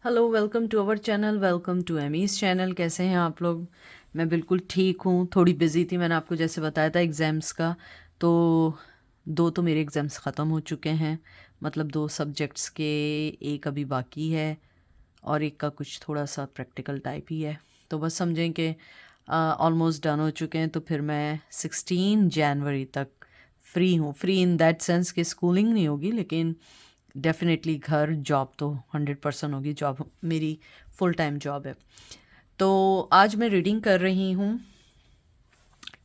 Hello, welcome to our channel, welcome to Amy's channel. कैसे हैं आप लोग? मैं बिल्कुल ठीक हूँ। थोड़ी बिज़ी थी, मैंने आपको जैसे बताया था एग्ज़ाम्स का। तो दो तो मेरे एग्ज़ाम्स ख़त्म हो चुके हैं, मतलब दो सब्जेक्ट्स के। एक अभी बाकी है और एक का कुछ थोड़ा सा प्रैक्टिकल टाइप ही है। तो बस समझें कि ऑलमोस्ट डन हो चुके हैं। तो फिर मैं 16 जनवरी तक फ्री हूँ। फ्री इन दैट सेंस कि स्कूलिंग नहीं होगी, लेकिन डेफिनेटली घर जॉब तो 100% होगी। जॉब मेरी फुल टाइम जॉब है। तो आज मैं रीडिंग कर रही हूँ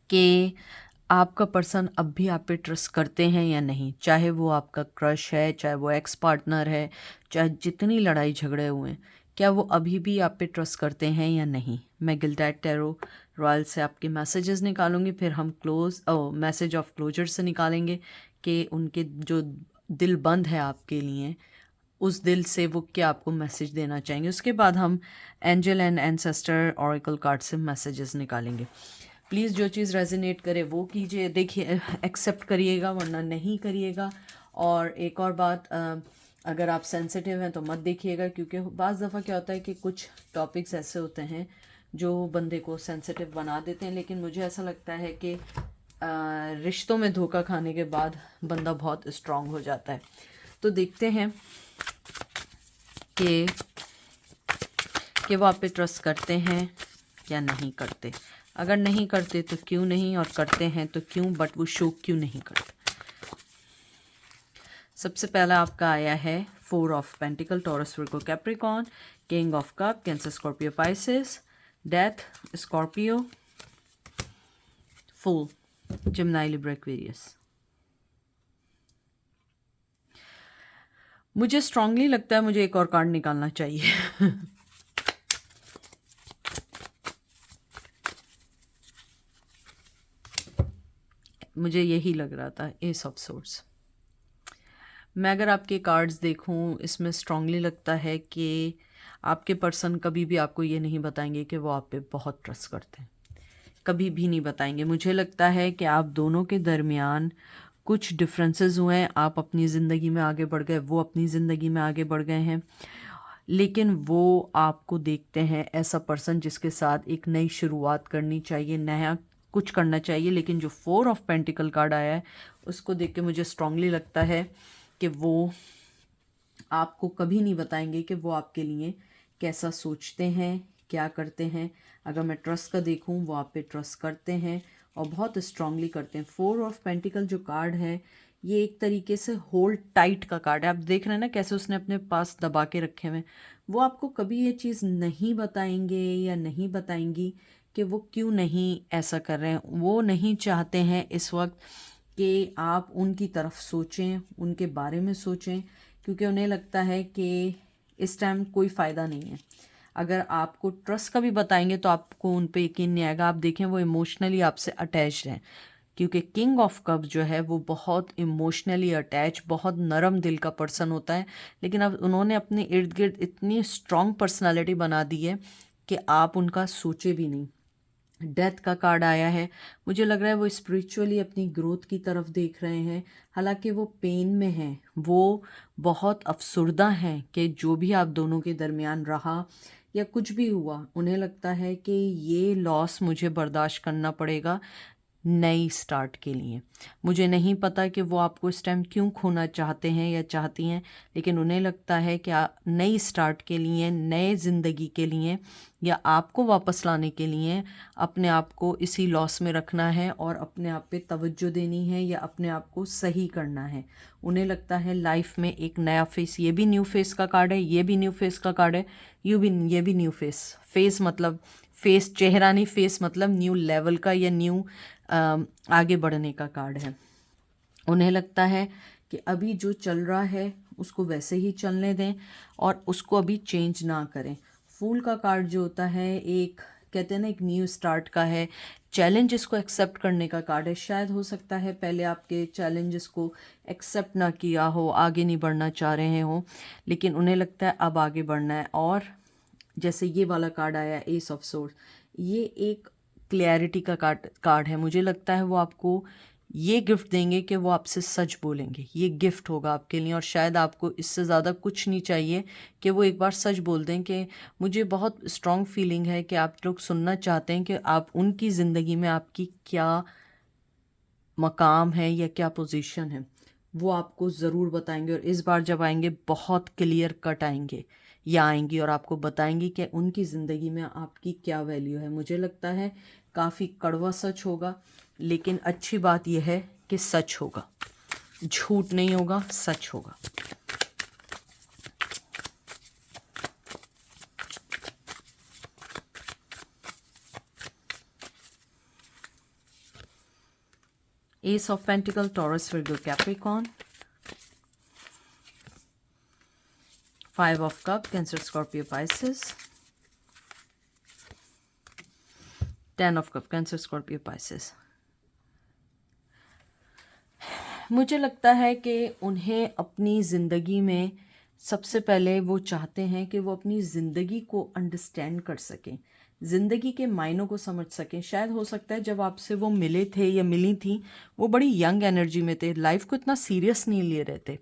कि आपका पर्सन अब भी आप पे ट्रस्ट करते हैं या नहीं। चाहे वो आपका क्रश है, चाहे वो एक्स पार्टनर है, चाहे जितनी लड़ाई झगड़े हुए हैं, क्या वो अभी भी आप पे ट्रस्ट करते हैं या नहीं। मैं गिल्डेड टैरो रॉयल से आपके मैसेजेस निकालूंगी, फिर हम मैसेज ऑफ क्लोजर से निकालेंगे कि उनके जो दिल बंद है आपके लिए, उस दिल से वो क्या आपको मैसेज देना चाहेंगे। उसके बाद हम angel and ancestor oracle card से मैसेजेस निकालेंगे। प्लीज़ जो चीज़ रेजोनेट करे वो कीजिए, देखिए, एक्सेप्ट करिएगा, वरना नहीं करिएगा। और एक और बात, अगर आप सेंसिटिव हैं तो मत देखिएगा, क्योंकि बाज़ दफ़ा क्या होता है कि कुछ टॉपिक्स ऐसे होते हैं जो बंदे को सेंसिटिव बना देते हैं। लेकिन मुझे ऐसा लगता है कि रिश्तों में धोखा खाने के बाद बंदा बहुत स्ट्रांग हो जाता है। तो देखते हैं कि वो आप पे ट्रस्ट करते हैं या नहीं करते। अगर नहीं करते तो क्यों नहीं, और करते हैं तो क्यों, बट वो शो क्यों नहीं करते। सबसे पहला आपका आया है 4 of pentacle, Taurus Virgo Capricorn, king of cup, Cancer Scorpio Pisces, death Scorpio, fool Gemini Libra Aquarius. मुझे स्ट्रांगली लगता है मुझे एक और कार्ड निकालना चाहिए। मुझे यही लग रहा था, एस ऑफ सोर्स। मैं अगर आपके कार्ड्स देखूं, इसमें स्ट्रांगली लगता है कि आपके पर्सन कभी भी आपको ये नहीं बताएंगे कि वो आप पे बहुत ट्रस्ट करते हैं। कभी भी नहीं बताएंगे। मुझे लगता है कि आप दोनों के दरमियान कुछ डिफरेंसेस हुए हैं। आप अपनी ज़िंदगी में आगे बढ़ गए, वो अपनी ज़िंदगी में आगे बढ़ गए हैं। लेकिन वो आपको देखते हैं ऐसा पर्सन जिसके साथ एक नई शुरुआत करनी चाहिए, नया कुछ करना चाहिए। लेकिन जो 4 ऑफ पेंटिकल कार्ड आया है, उसको देख के मुझे स्ट्रांगली लगता है कि वो आपको कभी नहीं बताएंगे कि वो आपके लिए कैसा सोचते हैं, क्या करते हैं। अगर मैं ट्रस्ट का देखूं, वो आप पे ट्रस्ट करते हैं और बहुत स्ट्रांगली करते हैं। 4 ऑफ पेंटिकल जो कार्ड है, ये एक तरीके से होल्ड टाइट का कार्ड है। आप देख रहे हैं ना कैसे उसने अपने पास दबा के रखे हुए हैं। वो आपको कभी ये चीज़ नहीं बताएंगे या नहीं बताएंगी कि वो क्यों नहीं ऐसा कर रहे हैं। वो नहीं चाहते हैं इस वक्त कि आप उनकी तरफ सोचें, उनके बारे में सोचें, क्योंकि उन्हें लगता है कि इस टाइम कोई फ़ायदा नहीं है। अगर आपको ट्रस्ट का भी बताएंगे तो आपको उन पे यकीन नहीं आएगा। आप देखें, वो इमोशनली आपसे अटैच्ड हैं, क्योंकि किंग ऑफ कप जो है वो बहुत इमोशनली अटैच, बहुत नरम दिल का पर्सन होता है। लेकिन अब उन्होंने अपने इर्द गिर्द इतनी स्ट्रांग पर्सनालिटी बना दी है कि आप उनका सोचे भी नहीं। डेथ का कार्ड आया है। मुझे लग रहा है वो स्पिरिचुअली अपनी ग्रोथ की तरफ देख रहे हैं। हालांकि वो पेन में हैं, वो बहुत अफसुर्दा हैं कि जो भी आप दोनों के दरमियान रहा या कुछ भी हुआ, उन्हें लगता है कि ये लॉस मुझे बर्दाश्त करना पड़ेगा नई स्टार्ट के लिए। मुझे नहीं पता कि वो आपको इस टाइम क्यों खोना चाहते हैं या चाहती हैं, लेकिन उन्हें लगता है कि नई स्टार्ट के लिए, नए ज़िंदगी के लिए, या आपको वापस लाने के लिए अपने आप को इसी लॉस में रखना है और अपने आप पे तवज्जो देनी है या अपने आप को सही करना है। उन्हें लगता है लाइफ में एक नया फेस, ये भी न्यू फेस का कार्ड है, ये भी न्यू फेस का कार्ड है, ये भी न्यू फेस। फेस मतलब फेस, चेहरा नहीं, फेस मतलब न्यू लेवल का या न्यू आगे बढ़ने का कार्ड है। उन्हें लगता है कि अभी जो चल रहा है उसको वैसे ही चलने दें और उसको अभी चेंज ना करें। फूल का कार्ड जो होता है, एक कहते हैं ना, एक न्यू स्टार्ट का है, चैलेंज इसको एक्सेप्ट करने का कार्ड है। शायद हो सकता है पहले आपके चैलेंजेस को एक्सेप्ट ना किया हो, आगे नहीं बढ़ना चाह रहे हो, लेकिन उन्हें लगता है अब आगे बढ़ना है। और जैसे ये वाला कार्ड आया, एस ऑफ सोर्स, ये एक क्लैरिटी का कार्ड है। मुझे लगता है वो आपको ये गिफ्ट देंगे कि वो आपसे सच बोलेंगे। ये गिफ्ट होगा आपके लिए, और शायद आपको इससे ज़्यादा कुछ नहीं चाहिए कि वो एक बार सच बोल दें कि मुझे बहुत स्ट्रॉन्ग फीलिंग है कि आप लोग सुनना चाहते हैं कि आप उनकी ज़िंदगी में आपकी क्या मकाम है या क्या पोजीशन है, वो आपको ज़रूर बताएंगे। और इस बार जब आएंगे बहुत क्लियर कट आएंगे या आएंगी और आपको बताएंगी कि उनकी ज़िंदगी में आपकी क्या वैल्यू है। मुझे लगता है काफ़ी कड़वा सच होगा, लेकिन अच्छी बात यह है कि सच होगा, झूठ नहीं होगा, सच होगा। S of pentacle, taurus, Virgo, Capricorn. 5 of cup, Cancer, Scorpio, Pisces. 10 of cup, Cancer, Scorpio, Pisces. मुझे लगता है कि उन्हें अपनी ज़िंदगी में सबसे पहले वो चाहते हैं कि वो अपनी ज़िंदगी को अंडरस्टैंड कर सकें, ज़िंदगी के मायनों को समझ सकें। शायद हो सकता है जब आपसे वो मिले थे या मिली थी, वो बड़ी यंग एनर्जी में थे, लाइफ को इतना सीरियस नहीं ले रहे थे।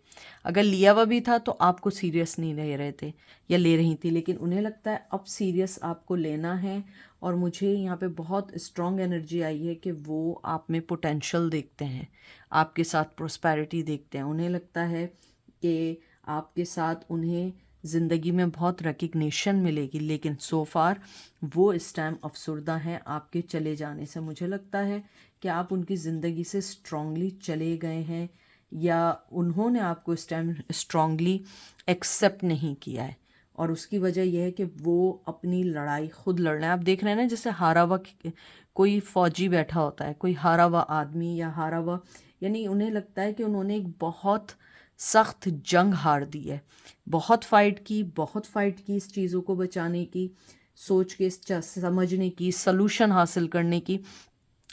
अगर लिया हुआ भी था तो आपको सीरियस नहीं ले रहे थे या ले रही थी, लेकिन उन्हें लगता है अब सीरियस आपको लेना है। और मुझे यहाँ पे बहुत स्ट्रॉन्ग एनर्जी आई है कि वो आप में पोटेंशियल देखते हैं, आपके साथ प्रोस्पैरिटी देखते हैं। उन्हें लगता है कि आपके साथ उन्हें ज़िंदगी में बहुत रिकग्निशन मिलेगी, लेकिन सो फार वो इस टाइम अफसरदा हैं आपके चले जाने से। मुझे लगता है कि आप उनकी ज़िंदगी से स्ट्रांगली चले गए हैं, या उन्होंने आपको इस टाइम स्ट्रांगली एक्सेप्ट नहीं किया है। और उसकी वजह यह है कि वो अपनी लड़ाई खुद लड़ रहे हैं। आप देख रहे हैं ना, जैसे हारा हुआ कोई फौजी बैठा होता है, कोई हारा हुआ आदमी या हारा हुआ, यानी उन्हें लगता है कि उन्होंने एक बहुत सख्त जंग हार दी है। बहुत फ़ाइट की इस चीज़ों को बचाने की, सोच के समझने की, सलूशन हासिल करने की।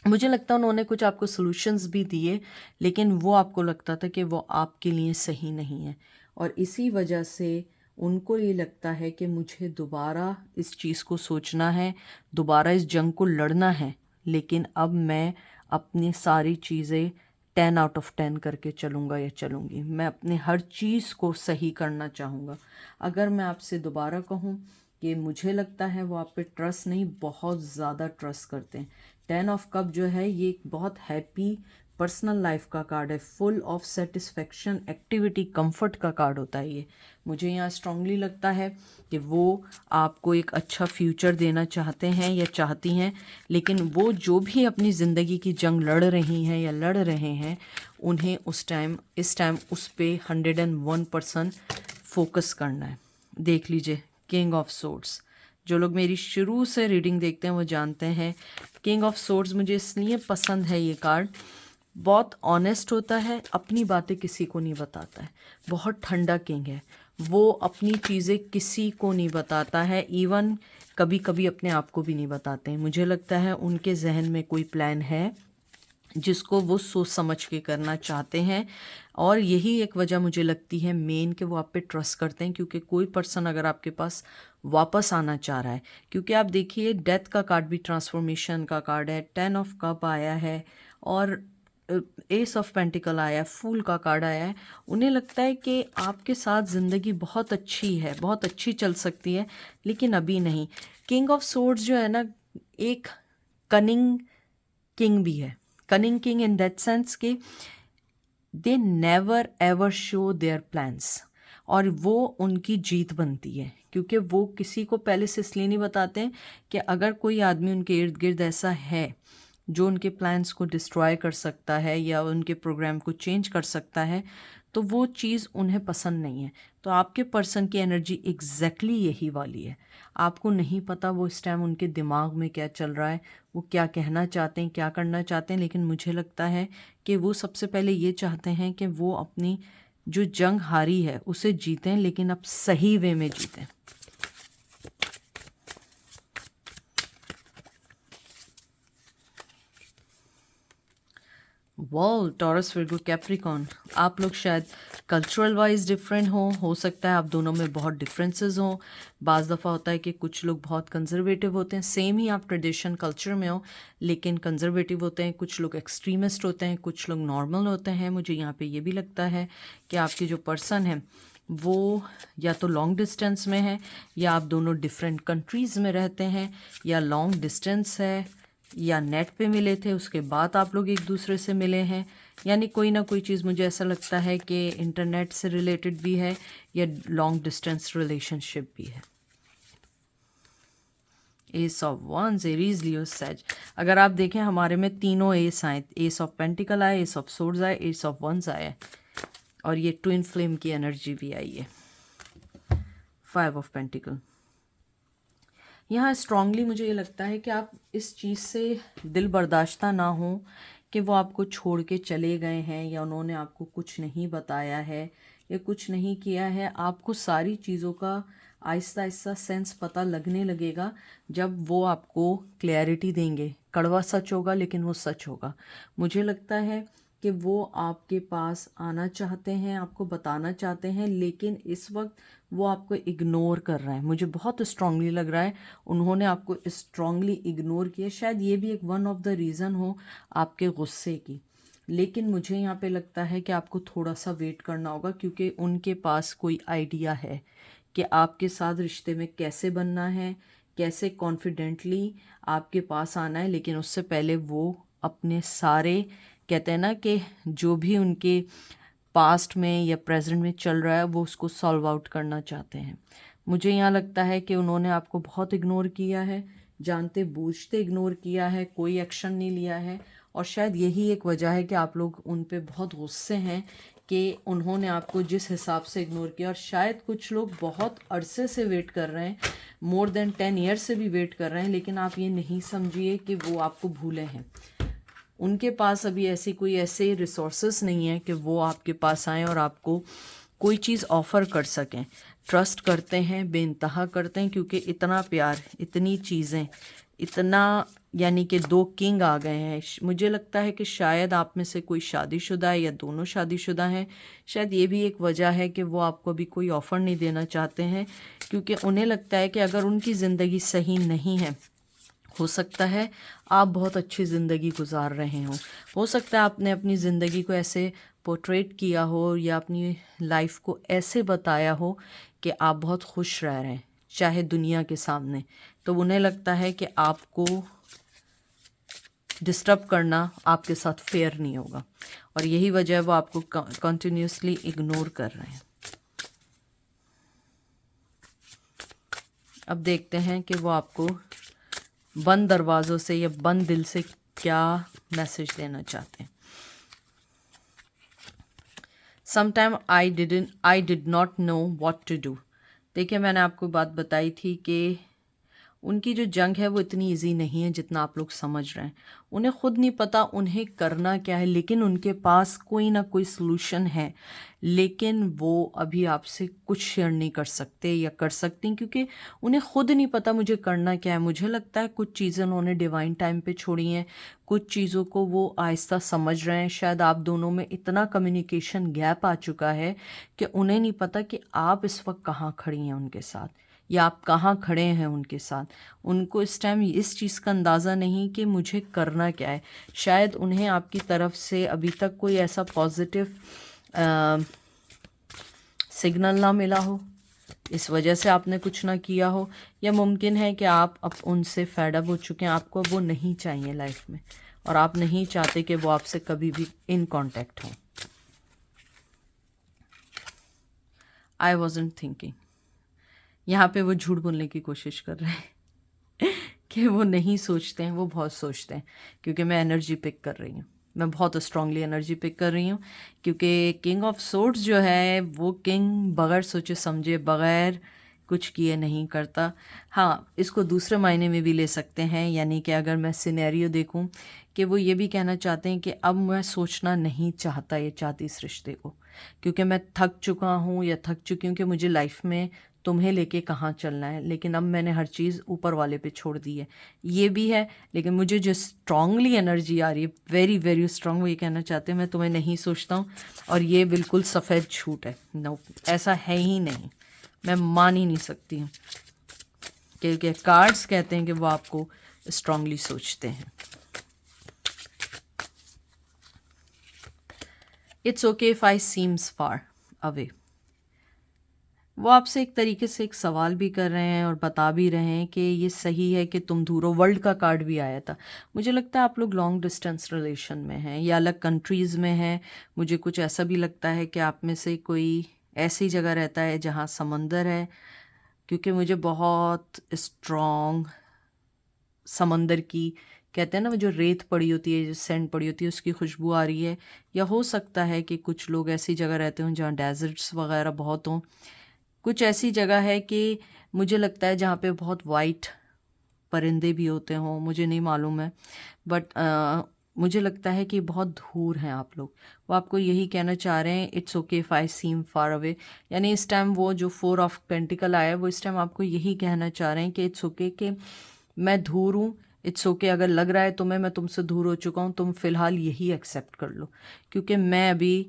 मुझे लगता है उन्होंने कुछ आपको सॉल्यूशंस भी दिए, लेकिन वो आपको लगता था कि वो आपके लिए सही नहीं है। और इसी वजह से उनको ये लगता है कि मुझे दोबारा इस चीज़ को सोचना है, दोबारा इस जंग को लड़ना है, लेकिन अब मैं अपनी सारी चीज़ें 10 आउट ऑफ 10 करके चलूँगा या चलूँगी। मैं अपने हर चीज़ को सही करना चाहूँगा। अगर मैं आपसे दोबारा कहूँ कि मुझे लगता है वो आप पे ट्रस्ट नहीं, बहुत ज़्यादा ट्रस्ट करते हैं। 10 ऑफ कप जो है ये एक बहुत हैप्पी पर्सनल लाइफ का कार्ड है, full of satisfaction, activity, comfort का कार्ड होता है ये। मुझे यहाँ स्ट्रांगली लगता है कि वो आपको एक अच्छा फ्यूचर देना चाहते हैं या चाहती हैं, लेकिन वो जो भी अपनी ज़िंदगी की जंग लड़ रही हैं या लड़ रहे हैं, उन्हें इस टाइम उस पर 101% फोकस करना है। देख लीजिए, किंग ऑफ सोर्ड्स। जो लोग मेरी शुरू से रीडिंग देखते हैं वो जानते हैं किंग ऑफ सोर्ड्स मुझे इसलिए पसंद है। ये कार्ड बहुत ऑनेस्ट होता है, अपनी बातें किसी को नहीं बताता है, बहुत ठंडा किंग है। वो अपनी चीज़ें किसी को नहीं बताता है, इवन कभी कभी अपने आप को भी नहीं बताते हैं। मुझे लगता है उनके जहन में कोई प्लान है जिसको वो सोच समझ के करना चाहते हैं, और यही एक वजह मुझे लगती है मेन कि वो आप पे ट्रस्ट करते हैं। क्योंकि कोई पर्सन अगर आपके पास वापस आना चाह रहा है, क्योंकि आप देखिए डेथ का कार्ड भी ट्रांसफॉर्मेशन का कार्ड है, 10 ऑफ कप आया है और एस ऑफ पेंटिकल आया है, फूल का कार्ड आया है। उन्हें लगता है कि आपके साथ ज़िंदगी बहुत अच्छी है, बहुत अच्छी चल सकती है, लेकिन अभी नहीं। किंग ऑफ सोर्ड्स जो है ना, एक कनिंग किंग भी है। Cunning king in that sense कि they never ever show their plans, और वो उनकी जीत बनती है। क्योंकि वो किसी को पहले से इसलिए नहीं बताते हैं कि अगर कोई आदमी उनके इर्द गिर्द ऐसा है जो उनके प्लान्स को डिस्ट्रॉय कर सकता है या उनके प्रोग्राम को चेंज कर सकता है, तो वो चीज़ उन्हें पसंद नहीं है। तो आपके पर्सन की एनर्जी एग्जैक्टली यही वाली है। आपको नहीं पता वो इस टाइम उनके दिमाग में क्या चल रहा है, वो क्या कहना चाहते हैं, क्या करना चाहते हैं, लेकिन मुझे लगता है कि वो सबसे पहले ये चाहते हैं कि वो अपनी जो जंग हारी है उसे जीतें, लेकिन अब सही वे में जीतें। वॉल, टॉरस, विर्गो, कैप्रिकॉर्न। आप लोग शायद कल्चरल वाइज डिफरेंट हो सकता है आप दोनों में बहुत डिफरेंसेस हों। बाज़ दफ़ा होता है कि कुछ लोग बहुत कंजर्वेटिव होते हैं, सेम ही आप ट्रेडिशन कल्चर में हो लेकिन कंजर्वेटिव होते हैं, कुछ लोग एक्सट्रीमिस्ट होते हैं, कुछ लोग नॉर्मल होते हैं। मुझे यहाँ पे ये भी लगता है कि आपके जो पर्सन है वो या तो लॉन्ग डिस्टेंस में है, या आप दोनों डिफरेंट कंट्रीज़ में रहते हैं, या लॉन्ग डिस्टेंस है, या नेट पे मिले थे उसके बाद आप लोग एक दूसरे से मिले हैं। यानी कोई ना कोई चीज़ मुझे ऐसा लगता है कि इंटरनेट से रिलेटेड भी है या लॉन्ग डिस्टेंस रिलेशनशिप भी है। Ace of wands, Aries, Leo, Sag. अगर आप देखें हमारे में तीनों एस आए, एस ऑफ पेंटिकल आए, एस ऑफ सोर्ड्स आए, एस ऑफ वंस आए, और ये ट्विन फ्लेम की एनर्जी भी आई है। 5 ऑफ पेंटिकल। यहाँ स्ट्रांगली मुझे ये लगता है कि आप इस चीज़ से दिल बर्दाश्ता ना हो कि वो आपको छोड़ के चले गए हैं, या उन्होंने आपको कुछ नहीं बताया है या कुछ नहीं किया है। आपको सारी चीज़ों का आहिस्ता आहिस्ता सेंस पता लगने लगेगा जब वो आपको क्लैरिटी देंगे। कड़वा सच होगा लेकिन वो सच होगा। मुझे लगता है कि वो आपके पास आना चाहते हैं, आपको बताना चाहते हैं, लेकिन इस वक्त वो आपको इग्नोर कर रहे हैं। मुझे बहुत स्ट्रांगली लग रहा है उन्होंने आपको स्ट्रांगली इग्नोर किया। शायद ये भी एक वन ऑफ द रीज़न हो आपके गुस्से की, लेकिन मुझे यहाँ पे लगता है कि आपको थोड़ा सा वेट करना होगा, क्योंकि उनके पास कोई आइडिया है कि आपके साथ रिश्ते में कैसे बनना है, कैसे कॉन्फिडेंटली आपके पास आना है। लेकिन उससे पहले वो अपने सारे, कहते हैं ना कि जो भी उनके पास्ट में या प्रेजेंट में चल रहा है वो उसको सॉल्व आउट करना चाहते हैं। मुझे यहाँ लगता है कि उन्होंने आपको बहुत इग्नोर किया है, जानते बूझते इग्नोर किया है, कोई एक्शन नहीं लिया है। और शायद यही एक वजह है कि आप लोग उन पे बहुत गुस्से हैं कि उन्होंने आपको जिस हिसाब से इग्नोर किया। और शायद कुछ लोग बहुत अरसे से वेट कर रहे हैं, मोर देन 10 ईयर्स से भी वेट कर रहे हैं, लेकिन आप ये नहीं समझिए कि वो आपको भूले हैं। उनके पास अभी ऐसे रिसोर्सेस नहीं है कि वो आपके पास आएँ और आपको कोई चीज़ ऑफ़र कर सकें। ट्रस्ट करते हैं, बेइंतहा करते हैं, क्योंकि इतना प्यार, इतनी चीज़ें, इतना, यानी कि 2 किंग आ गए हैं। मुझे लगता है कि शायद आप में से कोई शादीशुदा है या दोनों शादीशुदा हैं। शायद ये भी एक वजह है कि वो आपको अभी कोई ऑफ़र नहीं देना चाहते हैं, क्योंकि उन्हें लगता है कि अगर उनकी ज़िंदगी सही नहीं है, हो सकता है आप बहुत अच्छी ज़िंदगी गुजार रहे हो सकता है आपने अपनी ज़िंदगी को ऐसे पोर्ट्रेट किया हो या अपनी लाइफ को ऐसे बताया हो कि आप बहुत खुश रह रहे हैं, चाहे दुनिया के सामने। तो उन्हें लगता है कि आपको डिस्टर्ब करना आपके साथ फेयर नहीं होगा, और यही वजह है वो आपको कंटिन्यूसली इग्नोर कर रहे हैं। अब देखते हैं कि वो आपको बंद दरवाज़ों से या बंद दिल से क्या मैसेज देना चाहते हैं। Sometime I did not know what to do. देखिए, मैंने आपको बात बताई थी कि उनकी जो जंग है वो इतनी इजी नहीं है जितना आप लोग समझ रहे हैं। उन्हें खुद नहीं पता उन्हें करना क्या है, लेकिन उनके पास कोई ना कोई सलूशन है, लेकिन वो अभी आपसे कुछ शेयर नहीं कर सकते या कर सकती, क्योंकि उन्हें खुद नहीं पता मुझे करना क्या है। मुझे लगता है कुछ चीज़ें उन्होंने डिवाइन टाइम पे छोड़ी हैं, कुछ चीज़ों को वो आहिस्ता समझ रहे हैं। शायद आप दोनों में इतना कम्युनिकेशन गैप आ चुका है कि उन्हें नहीं पता कि आप इस वक्त कहाँ खड़ी हैं उनके साथ, या आप कहाँ खड़े हैं उनके साथ। उनको इस टाइम इस चीज़ का अंदाज़ा नहीं कि मुझे करना क्या है। शायद उन्हें आपकी तरफ से अभी तक कोई ऐसा पॉजिटिव सिग्नल ना मिला हो, इस वजह से आपने कुछ ना किया हो, या मुमकिन है कि आप अब उनसे फेड अप हो चुके हैं, आपको वो नहीं चाहिए लाइफ में, और आप नहीं चाहते कि वो आपसे कभी भी इन कांटेक्ट हो। आई वॉजंट थिंकिंग, यहाँ पे वो झूठ बोलने की कोशिश कर रहे हैं कि वो नहीं सोचते हैं, वो बहुत सोचते हैं, क्योंकि मैं एनर्जी पिक कर रही हूँ, मैं बहुत स्ट्रांगली एनर्जी पिक कर रही हूँ। क्योंकि किंग ऑफ सोर्ड्स जो है वो किंग बगैर सोचे समझे, बगैर कुछ किए नहीं करता। हाँ, इसको दूसरे मायने में भी ले सकते हैं, यानी कि अगर मैं सिनेरियो देखूं कि वो ये भी कहना चाहते हैं कि अब मैं सोचना नहीं चाहता या चाहती इस रिश्ते को, क्योंकि मैं थक चुका हूँ या थक चुकी हूँ कि मुझे लाइफ में तुम्हें लेके कहाँ चलना है, लेकिन अब मैंने हर चीज़ ऊपर वाले पे छोड़ दी है। ये भी है, लेकिन मुझे जो स्ट्रांगली एनर्जी आ रही है, वेरी वेरी स्ट्रांग, वो ये कहना चाहते हैं मैं तुम्हें नहीं सोचता हूँ, और ये बिल्कुल सफ़ेद झूठ है। नो, ऐसा है ही नहीं, मैं मान ही नहीं सकती हूँ, क्योंकि कार्ड्स कहते हैं कि वो आपको स्ट्रांगली सोचते हैं। It's okay if I seems far away. वो आपसे एक तरीके से एक सवाल भी कर रहे हैं और बता भी रहे हैं कि ये सही है कि तुम दूर हो। वर्ल्ड का कार्ड भी आया था। मुझे लगता है आप लोग लॉन्ग डिस्टेंस रिलेशन में हैं या अलग कंट्रीज़ में हैं। मुझे कुछ ऐसा भी लगता है कि आप में से कोई ऐसी जगह रहता है जहाँ समंदर है, क्योंकि मुझे बहुत स्ट्रॉन्ग समंदर की, कहते हैं ना वो जो रेत पड़ी होती है, जो सैंड पड़ी होती है, उसकी खुशबू आ रही है। या हो सकता है कि कुछ लोग ऐसी जगह रहते हों जहाँ डेजर्ट्स वगैरह बहुत हों। कुछ ऐसी जगह है कि मुझे लगता है जहाँ पे बहुत वाइट परिंदे भी होते हों, मुझे नहीं मालूम है, बट मुझे लगता है कि बहुत दूर हैं आप लोग। वो आपको यही कहना चाह रहे हैं, it's okay if I seem far away. यानी इस टाइम वो जो 4 ऑफ पेंटिकल आया है, वो इस टाइम आपको यही कहना चाह रहे हैं कि इट्स ओके कि मैं दूर हूँ। इट्स ओके अगर लग रहा है तुम्हें मैं तुमसे दूर हो चुका हूँ, तुम फ़िलहाल यही एक्सेप्ट कर लो, क्योंकि मैं अभी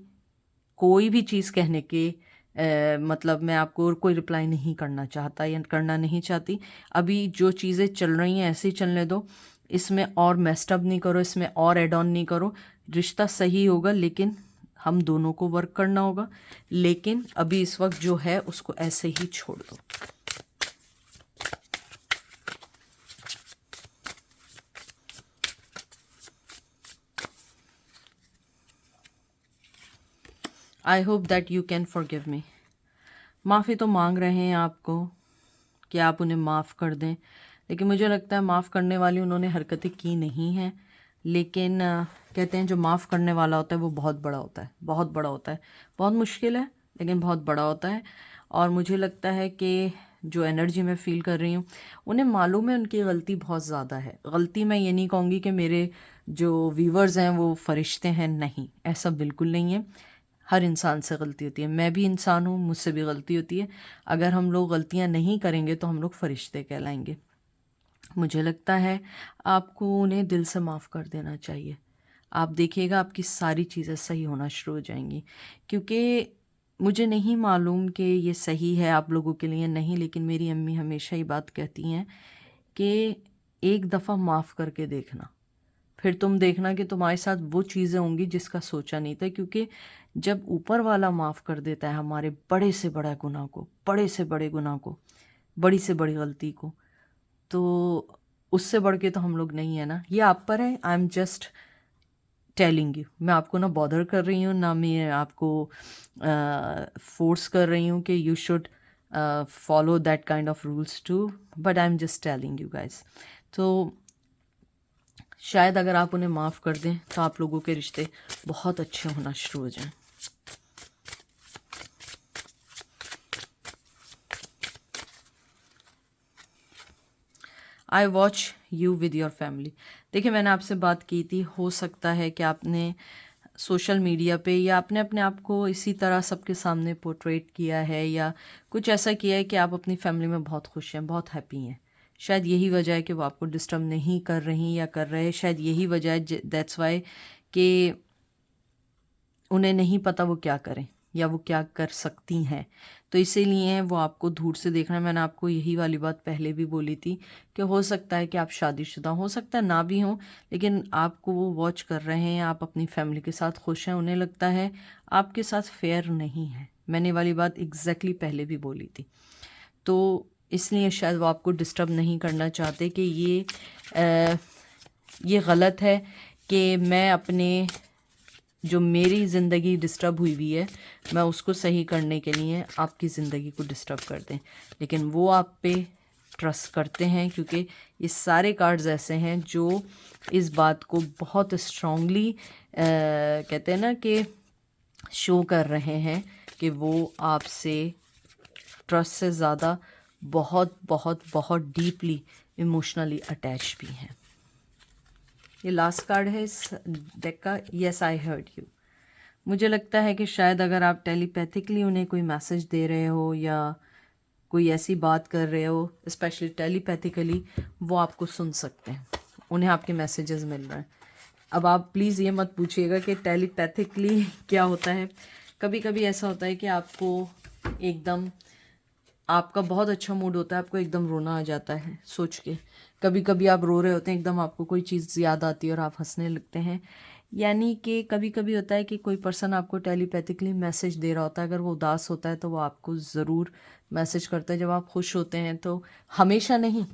कोई भी चीज़ कहने के मतलब मैं आपको और कोई रिप्लाई नहीं करना चाहता या करना नहीं चाहती। अभी जो चीज़ें चल रही हैं ऐसे ही चलने दो, इसमें और मेस्टअप नहीं करो, इसमें और एड ऑन नहीं करो। रिश्ता सही होगा, लेकिन हम दोनों को वर्क करना होगा। लेकिन अभी इस वक्त जो है उसको ऐसे ही छोड़ दो। I hope that you can forgive me. माफ़ी तो मांग रहे हैं आपको कि आप उन्हें माफ़ कर दें, लेकिन मुझे लगता है माफ़ करने वाली उन्होंने हरकतें की नहीं हैं। लेकिन कहते हैं जो माफ़ करने वाला होता है वो बहुत बड़ा होता है, बहुत बड़ा होता है। बहुत मुश्किल है, लेकिन बहुत बड़ा होता है। और मुझे लगता है कि जो एनर्जी मैं फ़ील कर रही हूँ, उन्हें मालूम है उनकी गलती बहुत ज़्यादा है। गलती मैं ये नहीं कहूँगी कि मेरे जो व्यूवर्स हैं वो फरिश्ते हैं, नहीं, ऐसा बिल्कुल नहीं है। हर इंसान से गलती होती है, मैं भी इंसान हूँ, मुझसे भी गलती होती है। अगर हम लोग गलतियाँ नहीं करेंगे तो हम लोग फरिश्ते कहलाएंगे। मुझे लगता है आपको उन्हें दिल से माफ़ कर देना चाहिए। आप देखिएगा आपकी सारी चीज़ें सही होना शुरू हो जाएंगी। क्योंकि मुझे नहीं मालूम कि ये सही है आप लोगों के लिए, नहीं, लेकिन मेरी अम्मी हमेशा ही बात कहती हैं कि एक दफ़ा माफ़ करके देखना, फिर तुम देखना कि तुम्हारे साथ वो चीज़ें होंगी जिसका सोचा नहीं था। क्योंकि जब ऊपर वाला माफ़ कर देता है हमारे बड़े से बड़ा गुनाह को, बड़े से बड़े गुनाह को, बड़ी से बड़ी गलती को, तो उससे बढ़ के तो हम लोग नहीं है ना। ये आप पर है, आई एम जस्ट टेलिंग यू। मैं आपको ना बॉदर कर रही हूँ, ना मैं आपको फोर्स कर रही हूँ कि you should follow that kind of rules too, but I am just telling you guys. तो शायद अगर आप उन्हें माफ़ कर दें तो आप लोगों के रिश्ते बहुत अच्छे होना शुरू हो जाएं। I watch you with your family. देखिए, मैंने आपसे बात की थी, हो सकता है कि आपने सोशल मीडिया पे या आपने अपने आप को इसी तरह सबके सामने पोर्ट्रेट किया है, या कुछ ऐसा किया है कि आप अपनी फैमिली में बहुत खुश हैं, बहुत हैप्पी हैं। शायद यही वजह है कि वो आपको डिस्टर्ब नहीं कर रही या कर रहे। शायद यही वजह है, दैट्स वाई, कि उन्हें नहीं पता वो क्या करें या वो क्या कर सकती हैं, तो इसीलिए वो आपको दूर से देखना है। मैंने आपको यही वाली बात पहले भी बोली थी कि हो सकता है कि आप शादीशुदा हो सकता है ना भी हों, लेकिन आपको वो वॉच कर रहे हैं, आप अपनी फैमिली के साथ खुश हैं, उन्हें लगता है आपके साथ फेयर नहीं है। मैंने ये वाली बात एग्जैक्टली पहले भी बोली थी, तो इसलिए शायद वो आपको डिस्टर्ब नहीं करना चाहते कि ये गलत है कि मैं अपने जो मेरी ज़िंदगी डिस्टर्ब हुई है, मैं उसको सही करने के लिए आपकी ज़िंदगी को डिस्टर्ब कर दें। लेकिन वो आप पे ट्रस्ट करते हैं, क्योंकि ये सारे कार्ड्स ऐसे हैं जो इस बात को बहुत स्ट्रांगली कहते हैं ना कि शो कर रहे हैं कि वो आपसे ट्रस्ट से ज़्यादा बहुत बहुत बहुत डीपली इमोशनली अटैच भी हैं। ये लास्ट कार्ड है इस डेक का, येस आई हर्ड यू। मुझे लगता है कि शायद अगर आप टेलीपैथिकली उन्हें कोई मैसेज दे रहे हो या कोई ऐसी बात कर रहे हो स्पेशली टेलीपैथिकली, वो आपको सुन सकते हैं, उन्हें आपके मैसेजेस मिल रहे हैं। अब आप प्लीज़ ये मत पूछिएगा कि टेलीपैथिकली क्या होता है। कभी कभी ऐसा होता है कि आपको एकदम, आपका बहुत अच्छा मूड होता है, आपको एकदम रोना आ जाता है सोच के। कभी कभी आप रो रहे होते हैं, एकदम आपको कोई चीज़ याद आती है और आप हंसने लगते हैं। यानी कि कभी कभी होता है कि कोई पर्सन आपको टेलीपैथिकली मैसेज दे रहा होता है। अगर वो उदास होता है तो वो आपको ज़रूर मैसेज करता है। जब आप खुश होते हैं तो हमेशा नहीं,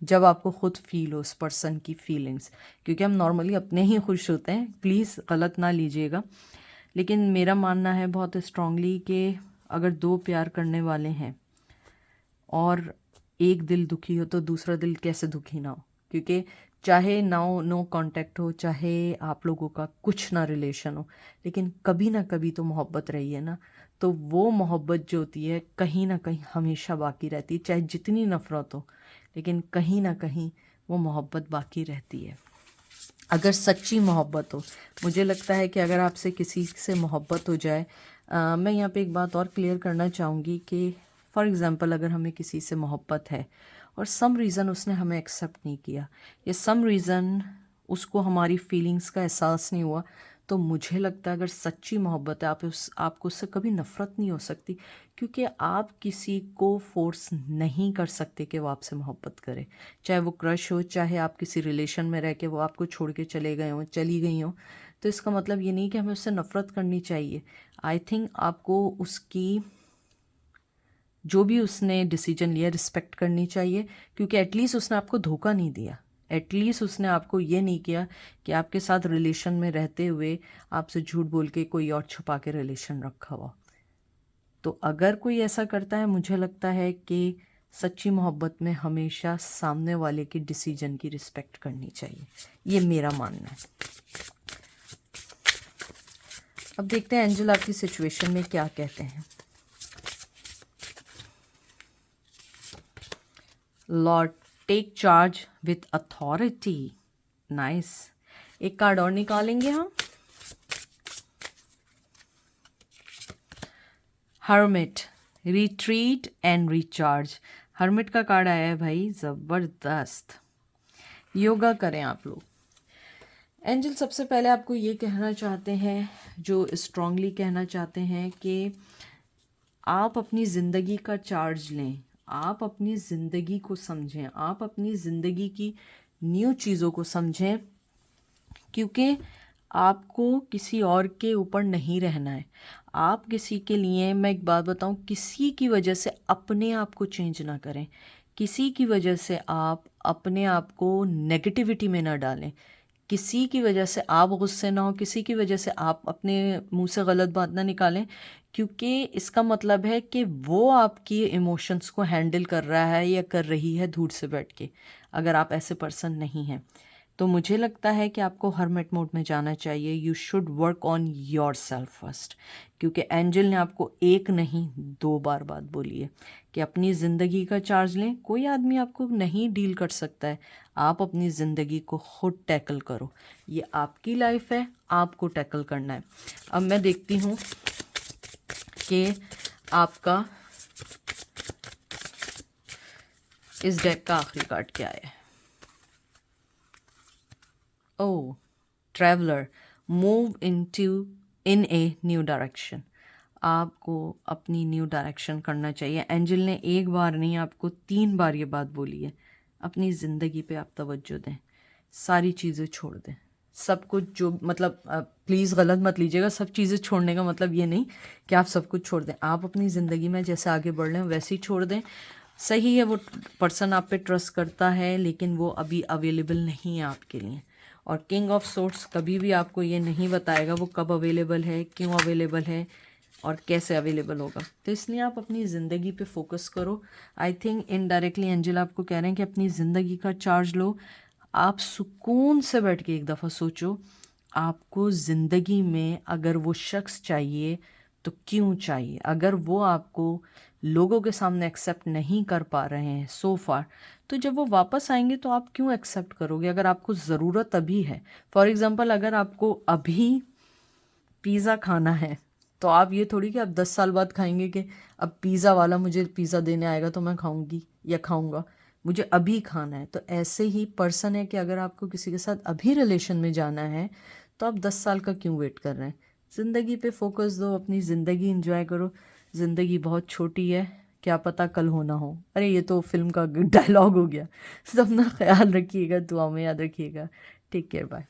जब आपको खुद फील हो उस पर्सन की फीलिंग्स, क्योंकि हम नॉर्मली अपने ही खुश होते हैं, प्लीज़ गलत ना लीजिएगा। लेकिन मेरा मानना है बहुत स्ट्रांगली कि अगर दो प्यार करने वाले हैं और एक दिल दुखी हो तो दूसरा दिल कैसे दुखी ना हो। क्योंकि चाहे नो कांटेक्ट हो, चाहे आप लोगों का कुछ ना रिलेशन हो, लेकिन कभी ना कभी तो मोहब्बत रही है ना। तो वो मोहब्बत जो होती है कहीं ना कहीं हमेशा बाकी रहती है, चाहे जितनी नफरत हो, लेकिन कहीं ना कहीं वो मोहब्बत बाकी रहती है। अगर सच्ची मोहब्बत हो, मुझे लगता है कि अगर आपसे किसी से मोहब्बत हो जाए, मैं यहाँ पे एक बात और क्लियर करना चाहूँगी कि फॉर एग्ज़ाम्पल अगर हमें किसी से मोहब्बत है और सम रीज़न उसने हमें एक्सेप्ट नहीं किया, या सम रीज़न उसको हमारी फीलिंग्स का एहसास नहीं हुआ, तो मुझे लगता है अगर सच्ची मोहब्बत है आपको उससे कभी नफ़रत नहीं हो सकती। क्योंकि आप किसी को फोर्स नहीं कर सकते कि वो आपसे मोहब्बत करे। चाहे वो क्रश हो, चाहे आप किसी रिलेशन में रह के वो आपको छोड़ के चले गए हों, चली गई हों, तो इसका मतलब ये नहीं कि हमें उससे नफ़रत करनी चाहिए। आई थिंक आपको उसकी जो भी उसने डिसीजन लिया रिस्पेक्ट करनी चाहिए। क्योंकि एटलीस्ट उसने आपको धोखा नहीं दिया, एटलीस्ट उसने आपको ये नहीं किया कि आपके साथ रिलेशन में रहते हुए आपसे झूठ बोल के कोई और छुपा के रिलेशन रखा हुआ। तो अगर कोई ऐसा करता है, मुझे लगता है कि सच्ची मोहब्बत में हमेशा सामने वाले के डिसीजन की रिस्पेक्ट करनी चाहिए, ये मेरा मानना है। अब देखते हैं एंजल आपकी सिचुएशन में क्या कहते हैं। Lord take charge with authority, nice. एक कार्ड और निकालेंगे हम, Hermit, retreat and recharge. Hermit का कार्ड आया है भाई, ज़बरदस्त। योगा करें आप लोग। एंजल सबसे पहले आपको ये कहना चाहते हैं, जो स्ट्रांगली कहना चाहते हैं कि आप अपनी ज़िंदगी का चार्ज लें, आप अपनी ज़िंदगी को समझें, आप अपनी ज़िंदगी की न्यू चीज़ों को समझें। क्योंकि आपको किसी और के ऊपर नहीं रहना है। आप किसी के लिए, मैं एक बात बताऊं, किसी की वजह से अपने आप को चेंज ना करें। किसी की वजह से आप अपने आप को नेगेटिविटी में ना डालें। किसी की वजह से आप गुस्से ना हो, किसी की वजह से आप अपने मुंह से गलत बात ना निकालें। क्योंकि इसका मतलब है कि वो आपकी इमोशंस को हैंडल कर रहा है या कर रही है दूर से बैठ के। अगर आप ऐसे पर्सन नहीं हैं तो मुझे लगता है कि आपको हर्मिट मोड में जाना चाहिए। You should work on your self first. क्योंकि एंजल ने आपको एक नहीं 2 बार बात बोली है कि अपनी ज़िंदगी का चार्ज लें। कोई आदमी आपको नहीं डील कर सकता है, आप अपनी ज़िंदगी को खुद टैकल करो। ये आपकी लाइफ है, आपको टैकल करना है। अब मैं देखती हूँ कि आपका इस डेक का आखिरी कार्ड क्या है। Oh, traveller, move in a new direction. आपको अपनी न्यू डायरेक्शन करना चाहिए। एंजल ने एक बार नहीं, आपको 3 बार ये बात बोली है। अपनी ज़िंदगी पे आप तवज्जो दें, सारी चीज़ें छोड़ दें। सब कुछ जो मतलब, प्लीज़ गलत मत लीजिएगा, सब चीज़ें छोड़ने का मतलब ये नहीं कि आप सब कुछ छोड़ दें। आप अपनी ज़िंदगी में जैसे आगे बढ़ रहे हैं वैसे ही छोड़ दें। सही है, वो पर्सन आप पे ट्रस्ट करता है, लेकिन वो अभी अवेलेबल नहीं है आपके लिए। और किंग ऑफ सोर्ट्स कभी भी आपको ये नहीं बताएगा वो कब अवेलेबल है, क्यों अवेलेबल है और कैसे अवेलेबल होगा। तो इसलिए आप अपनी ज़िंदगी पे फोकस करो। आई थिंक इनडायरेक्टली एंजल आपको कह रहे हैं कि अपनी ज़िंदगी का चार्ज लो। आप सुकून से बैठ के एक दफ़ा सोचो, आपको ज़िंदगी में अगर वो शख्स चाहिए तो क्यों चाहिए। अगर वो आपको लोगों के सामने एक्सेप्ट नहीं कर पा रहे हैं सो फार, तो जब वो वापस आएंगे तो आप क्यों एक्सेप्ट करोगे। अगर आपको ज़रूरत अभी है, फॉर एग्ज़ाम्पल अगर आपको अभी पिज़्ज़ा खाना है, तो तो आप ये थोड़ी कि आप 10 साल बाद खाएंगे कि अब पिज़्ज़ा वाला मुझे पिज़्ज़ा देने आएगा तो मैं खाऊंगी या खाऊंगा, मुझे अभी खाना है। तो ऐसे ही पर्सन है कि अगर आपको किसी के साथ अभी रिलेशन में जाना है तो आप 10 साल का क्यों वेट कर रहे हैं। ज़िंदगी पे फोकस दो, अपनी ज़िंदगी इंजॉय करो। ज़िंदगी बहुत छोटी है, क्या पता कल हो ना हो। अरे ये तो फिल्म का डायलॉग हो गया। तो अपना ख्याल रखिएगा, दुआ में याद रखिएगा। Take care, bye.